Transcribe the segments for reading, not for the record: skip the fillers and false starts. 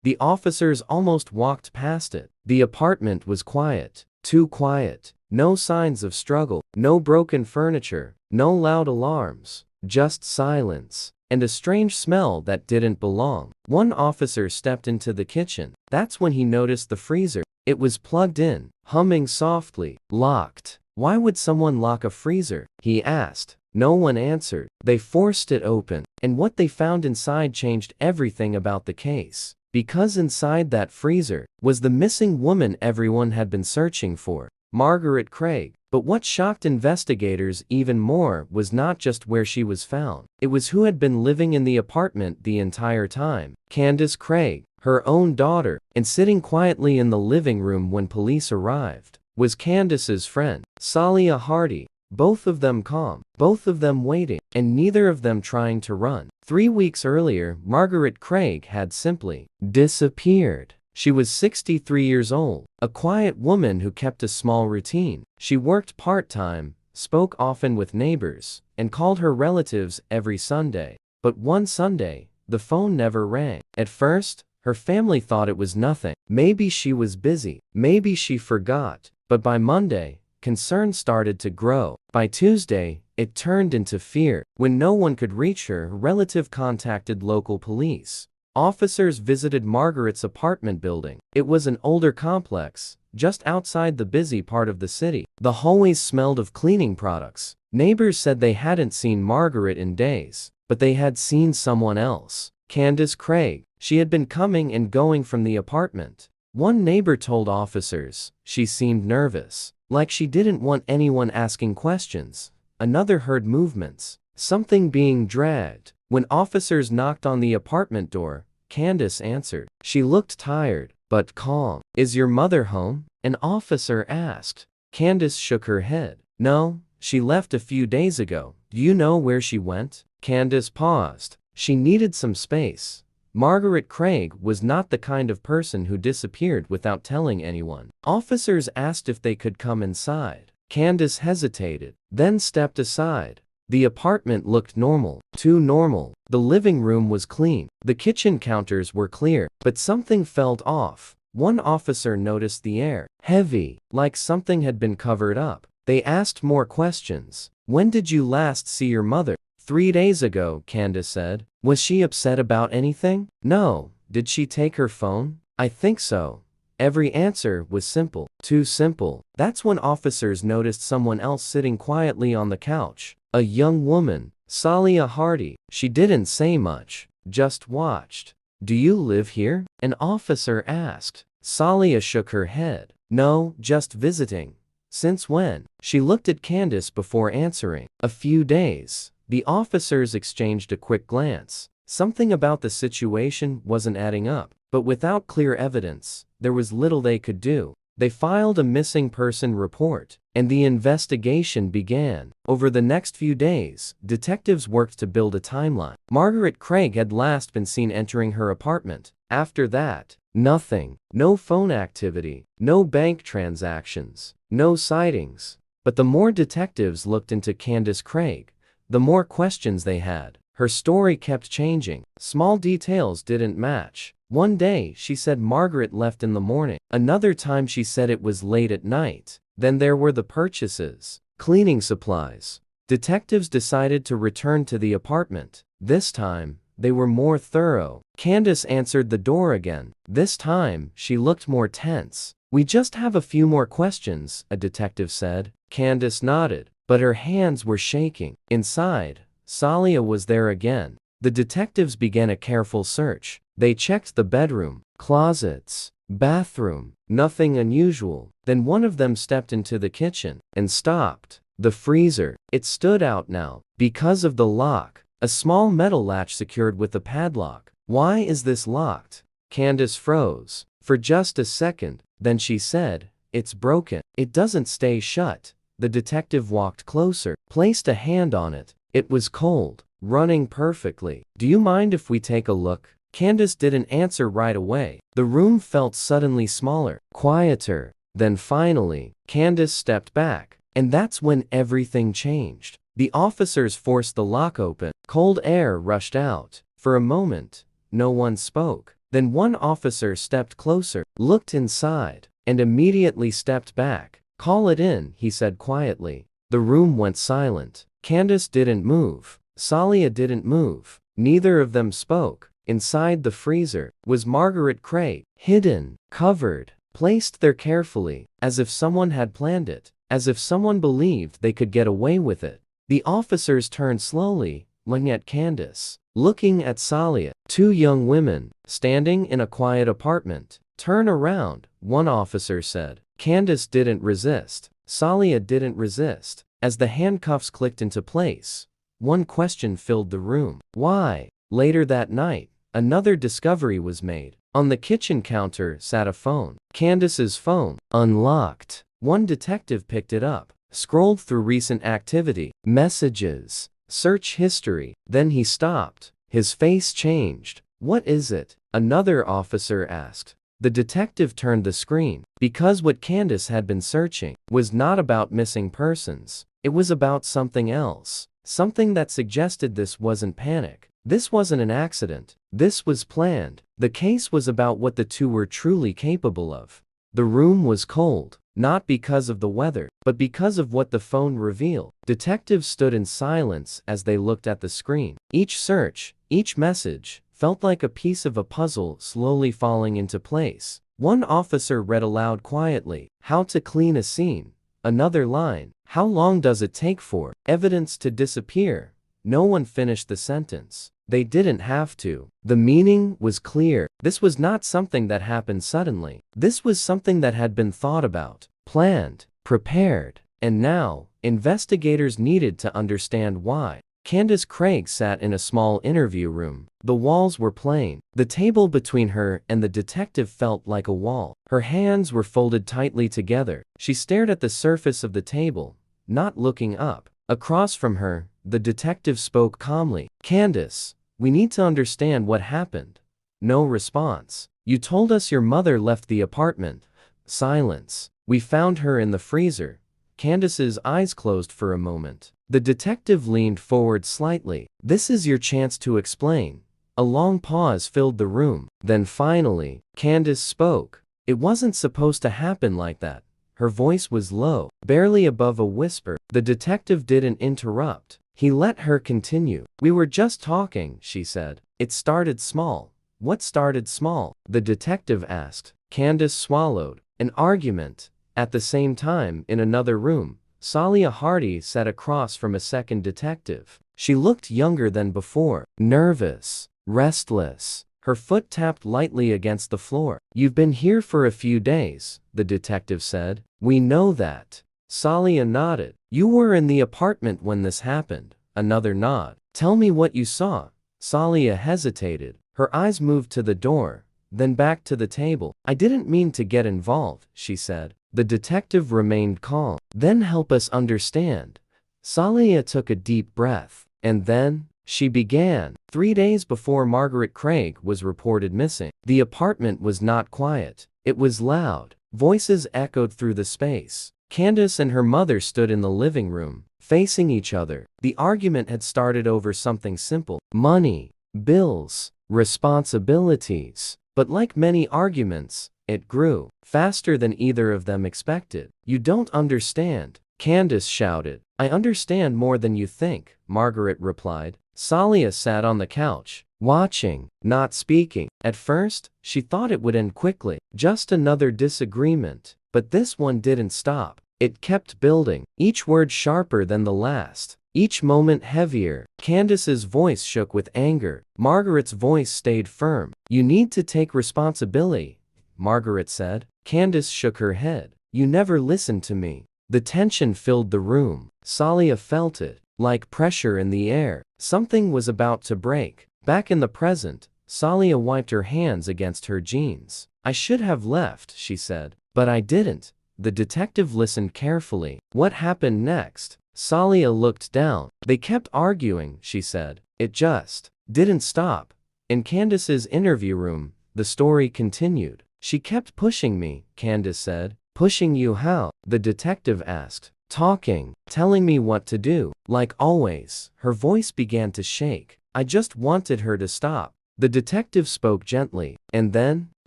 The officers almost walked past it. The apartment was quiet. Too quiet. No signs of struggle. No broken furniture. No loud alarms. Just silence. And a strange smell that didn't belong. One officer stepped into the kitchen. That's when he noticed the freezer. It was plugged in, humming softly. Locked. Why would someone lock a freezer? He asked. No one answered. They forced it open, and what they found inside changed everything about the case. Because inside that freezer was the missing woman everyone had been searching for, Margaret Craig. But what shocked investigators even more was not just where she was found. It was who had been living in the apartment the entire time. Candace Craig, her own daughter, and sitting quietly in the living room when police arrived, was Candace's friend, Salia Hardy. Both of them calm, both of them waiting, and neither of them trying to run. 3 weeks earlier, Margaret Craig had simply disappeared. She was 63 years old, a quiet woman who kept a small routine. She worked part-time, spoke often with neighbors, and called her relatives every Sunday. But one Sunday, the phone never rang. At first, her family thought it was nothing. Maybe she was busy, maybe she forgot. But by Monday, concern started to grow. By Tuesday, it turned into fear. When no one could reach her, a relative contacted local police. Officers visited Margaret's apartment building. It was an older complex, just outside the busy part of the city. The hallways smelled of cleaning products. Neighbors said they hadn't seen Margaret in days, but they had seen someone else. Candace Craig. She had been coming and going from the apartment. One neighbor told officers she seemed nervous, like she didn't want anyone asking questions. Another heard movements, something being dragged. When officers knocked on the apartment door, Candace answered. She looked tired, but calm. Is your mother home? An officer asked. Candace shook her head. No, she left a few days ago. Do you know where she went? Candace paused. She needed some space. Margaret Craig was not the kind of person who disappeared without telling anyone. Officers asked if they could come inside. Candace hesitated, then stepped aside. The apartment looked normal, too normal. The living room was clean. The kitchen counters were clear, but something felt off. One officer noticed the air heavy, like something had been covered up. They asked more questions. When did you last see your mother? 3 days ago, Candace said. Was she upset about anything? No. Did she take her phone? I think so. Every answer was simple. Too simple. That's when officers noticed someone else sitting quietly on the couch. A young woman, Salia Hardy. She didn't say much, just watched. Do you live here? An officer asked. Salia shook her head. No, just visiting. Since when? She looked at Candace before answering. A few days. The officers exchanged a quick glance. Something about the situation wasn't adding up, but without clear evidence, there was little they could do. They filed a missing person report, and the investigation began. Over the next few days, detectives worked to build a timeline. Margaret Craig had last been seen entering her apartment. After that, nothing. No phone activity, no bank transactions, no sightings. But the more detectives looked into Candace Craig, the more questions they had. Her story kept changing. Small details didn't match. One day, she said Margaret left in the morning. Another time she said it was late at night. Then there were the purchases. Cleaning supplies. Detectives decided to return to the apartment. This time, they were more thorough. Candace answered the door again. This time, she looked more tense. We just have a few more questions, a detective said. Candace nodded, but her hands were shaking. Inside, Salia was there again. The detectives began a careful search. They checked the bedroom, closets, bathroom. Nothing unusual. Then one of them stepped into the kitchen and stopped. The freezer. It stood out now. Because of the lock. A small metal latch secured with a padlock. Why is this locked? Candace froze. For just a second. Then she said, it's broken. It doesn't stay shut. The detective walked closer, placed a hand on it. It was cold, running perfectly. Do you mind if we take a look? Candace didn't answer right away. The room felt suddenly smaller, quieter. Then finally, Candace stepped back. And that's when everything changed. The officers forced the lock open. Cold air rushed out. For a moment, no one spoke. Then one officer stepped closer, looked inside, and immediately stepped back. "Call it in," he said quietly. The room went silent. Candace didn't move. Salia didn't move. Neither of them spoke. Inside the freezer was Margaret Craig, hidden, covered, placed there carefully, as if someone had planned it, as if someone believed they could get away with it. The officers turned slowly, looking at Candace, looking at Salia. Two young women, standing in a quiet apartment. "Turn around," one officer said. Candace didn't resist. Salia didn't resist. As the handcuffs clicked into place, one question filled the room. Why? Later that night, another discovery was made. On the kitchen counter sat a phone. Candace's phone, unlocked. One detective picked it up, scrolled through recent activity, messages, search history. Then he stopped. His face changed. "What is it?" another officer asked. The detective turned the screen, because what Candace had been searching was not about missing persons. It was about something else. Something that suggested this wasn't panic. This wasn't an accident. This was planned. The case was about what the two were truly capable of. The room was cold, not because of the weather, but because of what the phone revealed. Detectives stood in silence as they looked at the screen. Each search, each message, felt like a piece of a puzzle slowly falling into place. One officer read aloud quietly, "How to clean a scene." Another line, "How long does it take for evidence to disappear?" No one finished the sentence. They didn't have to. The meaning was clear. This was not something that happened suddenly. This was something that had been thought about, planned, prepared. And now, investigators needed to understand why. Candace Craig sat in a small interview room. The walls were plain. The table between her and the detective felt like a wall. Her hands were folded tightly together. She stared at the surface of the table, not looking up. Across from her, the detective spoke calmly. "Candace, we need to understand what happened." No response. "You told us your mother left the apartment." Silence. "We found her in the freezer." Candace's eyes closed for a moment. The detective leaned forward slightly. "This is your chance to explain." A long pause filled the room. Then finally, Candace spoke. "It wasn't supposed to happen like that." Her voice was low, barely above a whisper. The detective didn't interrupt. He let her continue. "We were just talking," she said. "It started small." "What started small?" the detective asked. Candace swallowed. "An argument." At the same time, in another room, Salia Hardy sat across from a second detective. She looked younger than before, nervous, restless. Her foot tapped lightly against the floor. "You've been here for a few days," the detective said. "We know that." Salia nodded. "You were in the apartment when this happened." Another nod. "Tell me what you saw." Salia hesitated. Her eyes moved to the door, then back to the table. "I didn't mean to get involved," she said. The detective remained calm. "Then help us understand." Salia took a deep breath. "And then," she began, 3 days before Margaret Craig was reported missing, the apartment was not quiet. It was loud. Voices echoed through the space. Candace and her mother stood in the living room, facing each other. The argument had started over something simple: money, bills, responsibilities. But like many arguments, it grew faster than either of them expected. "You don't understand," Candace shouted. "I understand more than you think," Margaret replied. Salia sat on the couch, watching, not speaking. At first, she thought it would end quickly. Just another disagreement. But this one didn't stop. It kept building, each word sharper than the last, each moment heavier. Candace's voice shook with anger. Margaret's voice stayed firm. "You need to take responsibility," Margaret said. Candace shook her head. "You never listened to me." The tension filled the room. Salia felt it, like pressure in the air. Something was about to break. Back in the present, Salia wiped her hands against her jeans. "I should have left," she said. "But I didn't." The detective listened carefully. "What happened next?" Salia looked down. "They kept arguing," she said. "It just didn't stop." In Candace's interview room, the story continued. "She kept pushing me," Candace said. "Pushing you how?" the detective asked. "Talking, telling me what to do. Like always." Her voice began to shake. "I just wanted her to stop." The detective spoke gently, and then,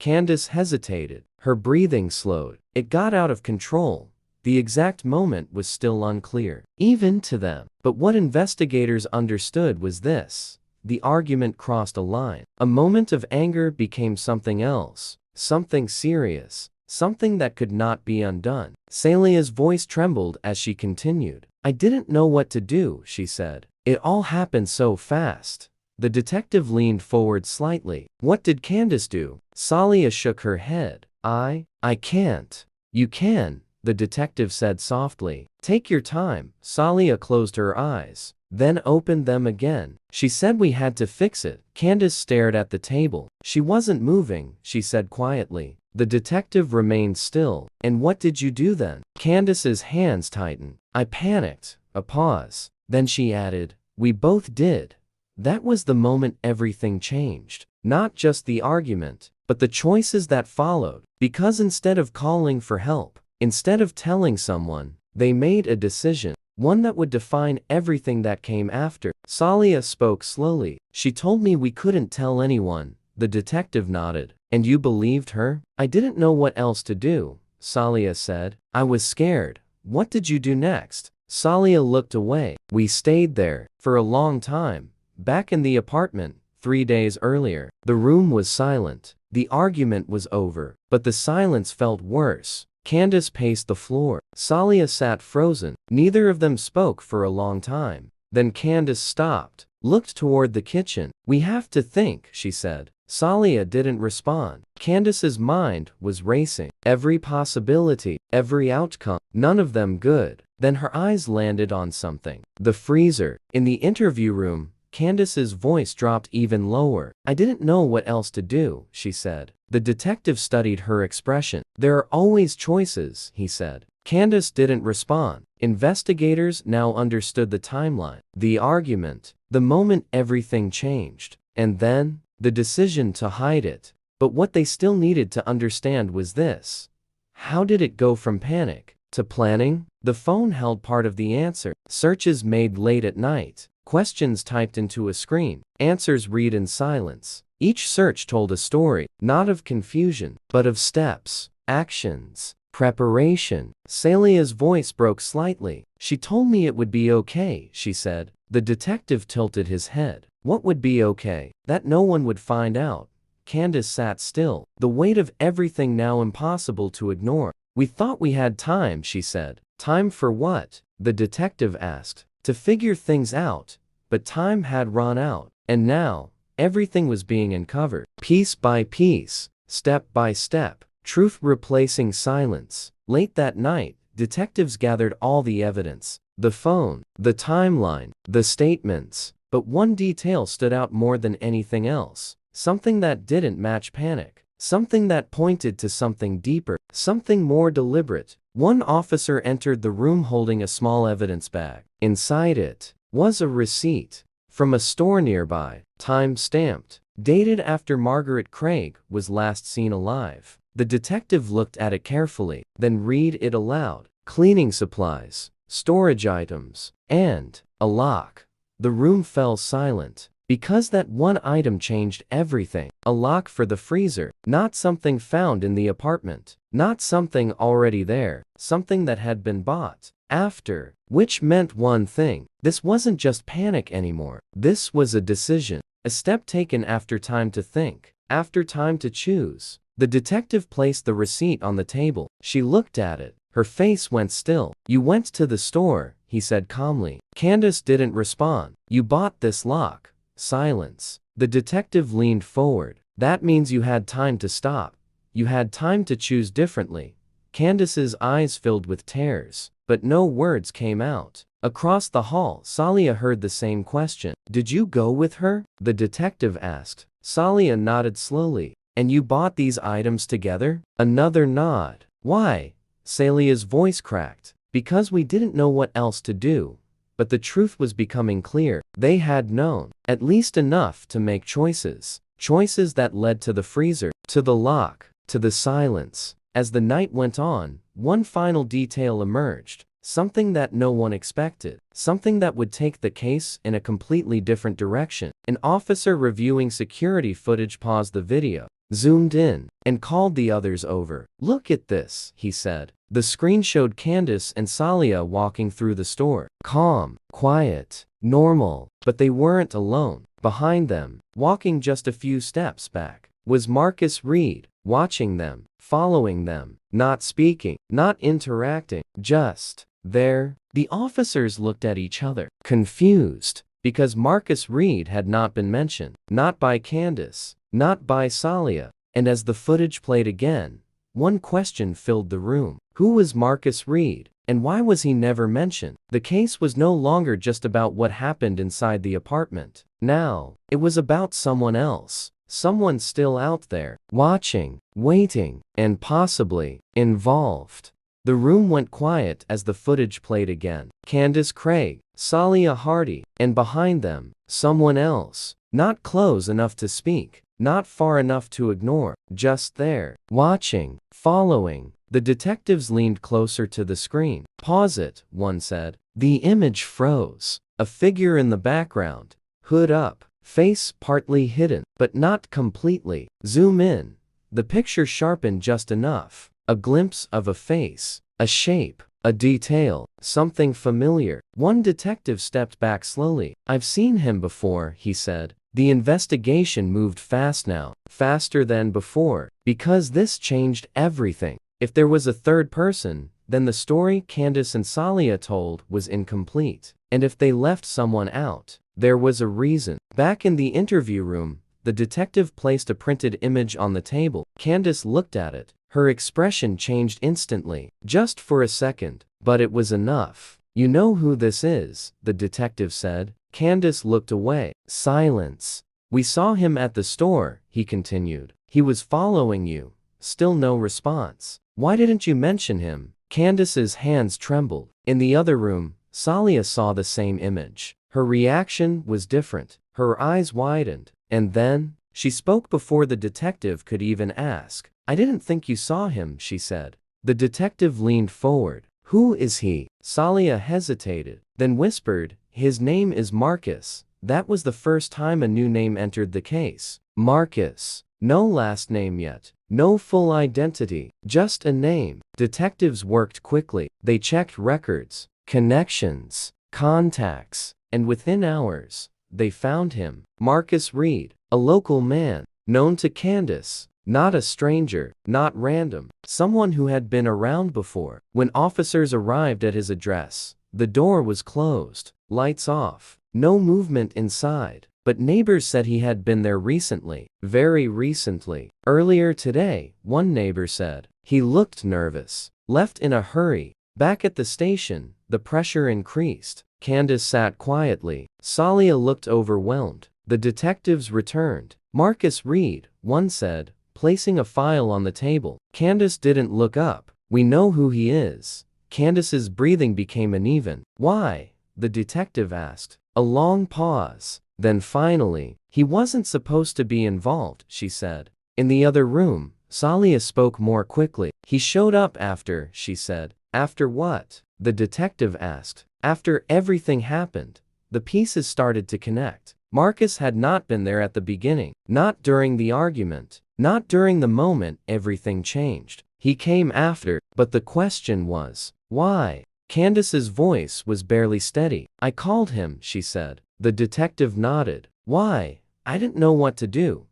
Candace hesitated. Her breathing slowed. It got out of control. The exact moment was still unclear, even to them. But what investigators understood was this. The argument crossed a line. A moment of anger became something else, something serious, something that could not be undone. Celia's voice trembled as she continued. I didn't know what to do, she said. It all happened so fast. The detective leaned forward slightly. What did Candace do? Celia shook her head. I can't. You can, the detective said softly. Take your time. Celia closed her eyes, then opened them again. She said we had to fix it. Candace stared at the table. She wasn't moving, she said quietly. The detective remained still. And what did you do then? Candace's hands tightened. I panicked. A pause. Then she added, we both did. That was the moment everything changed. Not just the argument, but the choices that followed. Because instead of calling for help, instead of telling someone, they made a decision. One that would define everything that came after. Celia spoke slowly. She told me we couldn't tell anyone. The detective nodded. And you believed her? I didn't know what else to do, Celia said. I was scared. What did you do next? Celia looked away. We stayed there for a long time. Back in the apartment, 3 days earlier. The room was silent. The argument was over. But the silence felt worse. Candace paced the floor. Celia sat frozen. Neither of them spoke for a long time. Then Candace stopped, looked toward the kitchen. We have to think, she said. Celia didn't respond. Candace's mind was racing. Every possibility, every outcome, none of them good. Then her eyes landed on something. The freezer. In the interview room, Candace's voice dropped even lower. I didn't know what else to do, she said. The detective studied her expression. There are always choices, he said. Candace didn't respond. Investigators now understood the timeline, the argument, the moment everything changed, and then, the decision to hide it. But what they still needed to understand was this. How did it go from panic to planning? The phone held part of the answer. Searches made late at night. Questions typed into a screen. Answers read in silence. Each search told a story, not of confusion, but of steps, actions, preparation. Celia's voice broke slightly. She told me it would be okay, she said. The detective tilted his head. What would be okay? That no one would find out. Candace sat still, the weight of everything now impossible to ignore. We thought we had time, she said. Time for what? The detective asked. To figure things out. But time had run out. And now, everything was being uncovered. Piece by piece, step by step, truth replacing silence. Late that night, detectives gathered all the evidence. The phone, the timeline, the statements. But one detail stood out more than anything else. Something that didn't match panic. Something that pointed to something deeper. Something more deliberate. One officer entered the room holding a small evidence bag. Inside it was a receipt from a store nearby, time-stamped, dated after Margaret Craig was last seen alive. The detective looked at it carefully, then read it aloud. Cleaning supplies, storage items, and a lock. The room fell silent. Because that one item changed everything. A lock for the freezer, not something found in the apartment, not something already there, something that had been bought after, which meant one thing. This wasn't just panic anymore. This was a decision, a step taken after time to think, after time to choose. The detective placed the receipt on the table. She looked at it. Her face went still. You went to the store, he said calmly. Candace didn't respond. You bought this lock. Silence. The detective leaned forward. That means you had time to stop. You had time to choose differently. Candace's eyes filled with tears, but no words came out. Across the hall, Celia heard the same question. Did you go with her? The detective asked. Celia nodded slowly. And you bought these items together? Another nod. Why? Celia's voice cracked. Because we didn't know what else to do. But the truth was becoming clear. They had known, at least enough to make choices. Choices that led to the freezer, to the lock, to the silence. As the night went on, one final detail emerged. Something that no one expected. Something that would take the case in a completely different direction. An officer reviewing security footage paused the video, zoomed in, and called the others over. "Look at this," he said. The screen showed Candace and Salia walking through the store. Calm, quiet, normal. But they weren't alone. Behind them, walking just a few steps back, was Marcus Reed, watching them, following them, not speaking, not interacting, just there. The officers looked at each other, confused, because Marcus Reed had not been mentioned, not by Candace, not by Salia. And as the footage played again, one question filled the room. Who was Marcus Reed, and why was he never mentioned? The case was no longer just about what happened inside the apartment. Now, it was about someone else, someone still out there, watching, waiting, and possibly involved. The room went quiet as the footage played again. Candace Craig, Salia Hardy, and behind them, someone else, not close enough to speak, not far enough to ignore, just there, watching, following. The detectives leaned closer to the screen. "Pause it," one said. The image froze. A figure in the background, hood up, face partly hidden, but not completely. Zoom in. The picture sharpened just enough. A glimpse of a face, a shape, a detail, something familiar. One detective stepped back slowly. "I've seen him before," he said. The investigation moved fast now, faster than before, because this changed everything. If there was a third person, then the story Candace and Salia told was incomplete. And if they left someone out, there was a reason. Back in the interview room, the detective placed a printed image on the table. Candace looked at it. Her expression changed instantly, just for a second, but it was enough. "You know who this is," the detective said. Candace looked away. Silence. "We saw him at the store," he continued. "He was following you." Still no response. "Why didn't you mention him?" Candace's hands trembled. In the other room, Salia saw the same image. Her reaction was different. Her eyes widened. And then, she spoke before the detective could even ask. "I didn't think you saw him," she said. The detective leaned forward. "Who is he?" Salia hesitated, then whispered, "His name is Marcus." That was the first time a new name entered the case. Marcus. No last name yet. No full identity. Just a name. Detectives worked quickly. They checked records, connections, contacts, and within hours, they found him. Marcus Reed, a local man, known to Candace. Not a stranger, not random, someone who had been around before. When officers arrived at his address, the door was closed, lights off, no movement inside. But neighbors said he had been there recently, very recently. Earlier today, one neighbor said. He looked nervous, left in a hurry. Back at the station, the pressure increased. Candace sat quietly. Salia looked overwhelmed. The detectives returned. Marcus Reed, one said, placing a file on the table. Candace didn't look up. "We know who he is." Candace's breathing became uneven. "Why?" the detective asked. A long pause. Then finally, "He wasn't supposed to be involved," she said. In the other room, Salia spoke more quickly. "He showed up after," she said. "After what?" the detective asked. "After everything happened." The pieces started to connect. Marcus had not been there at the beginning, not during the argument, not during the moment everything changed. He came after, but the question was, why? Candace's voice was barely steady. "I called him," she said. The detective nodded. "Why?" "I didn't know what to do."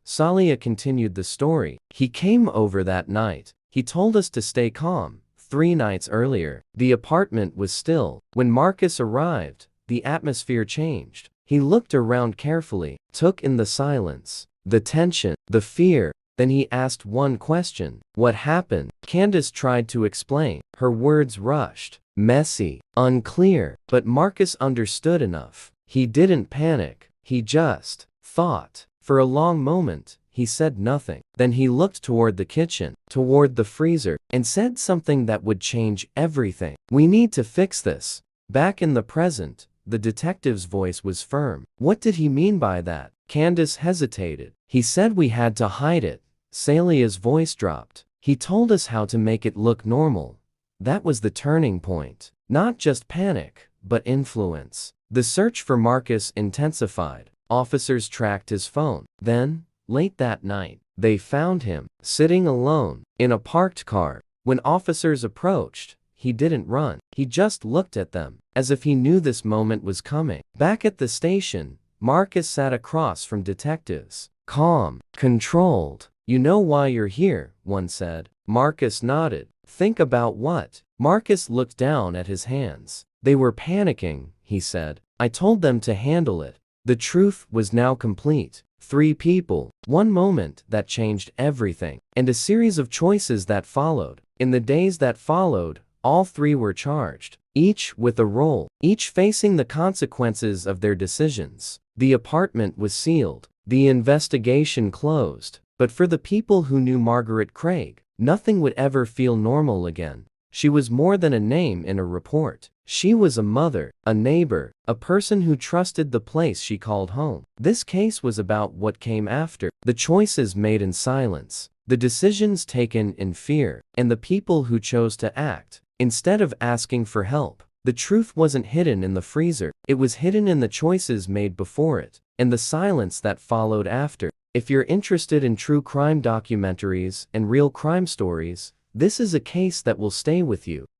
Salia continued the story. "He came over that night. He told us to stay calm. 3 nights earlier, the apartment was still. When Marcus arrived, the atmosphere changed. He looked around carefully, took in the silence, the tension, the fear. Then he asked one question. What happened? Candace tried to explain. Her words rushed, messy, unclear, but Marcus understood enough. He didn't panic. He just thought. For a long moment, he said nothing. Then he looked toward the kitchen, toward the freezer, and said something that would change everything. "We need to fix this." Back in the present, the detective's voice was firm. What did he mean by that? Candace hesitated. "He said we had to hide it." Salia's voice dropped. "He told us how to make it look normal." That was the turning point. Not just panic, but influence. The search for Marcus intensified. Officers tracked his phone. Then, late that night, they found him, sitting alone, in a parked car. When officers approached, he didn't run. He just looked at them, as if he knew this moment was coming. Back at the station, Marcus sat across from detectives. Calm, controlled. "You know why you're here," one said. Marcus nodded. "Think about what?" Marcus looked down at his hands. "They were panicking," he said. "I told them to handle it." The truth was now complete. 3 people, 1 moment that changed everything, and a series of choices that followed. In the days that followed, all 3 were charged, each with a role, each facing the consequences of their decisions. The apartment was sealed, the investigation closed, but for the people who knew Margaret Craig, nothing would ever feel normal again. She was more than a name in a report. She was a mother, a neighbor, a person who trusted the place she called home. This case was about what came after, the choices made in silence, the decisions taken in fear, and the people who chose to act instead of asking for help. The truth wasn't hidden in the freezer, it was hidden in the choices made before it, and the silence that followed after. If you're interested in true crime documentaries and real crime stories, this is a case that will stay with you.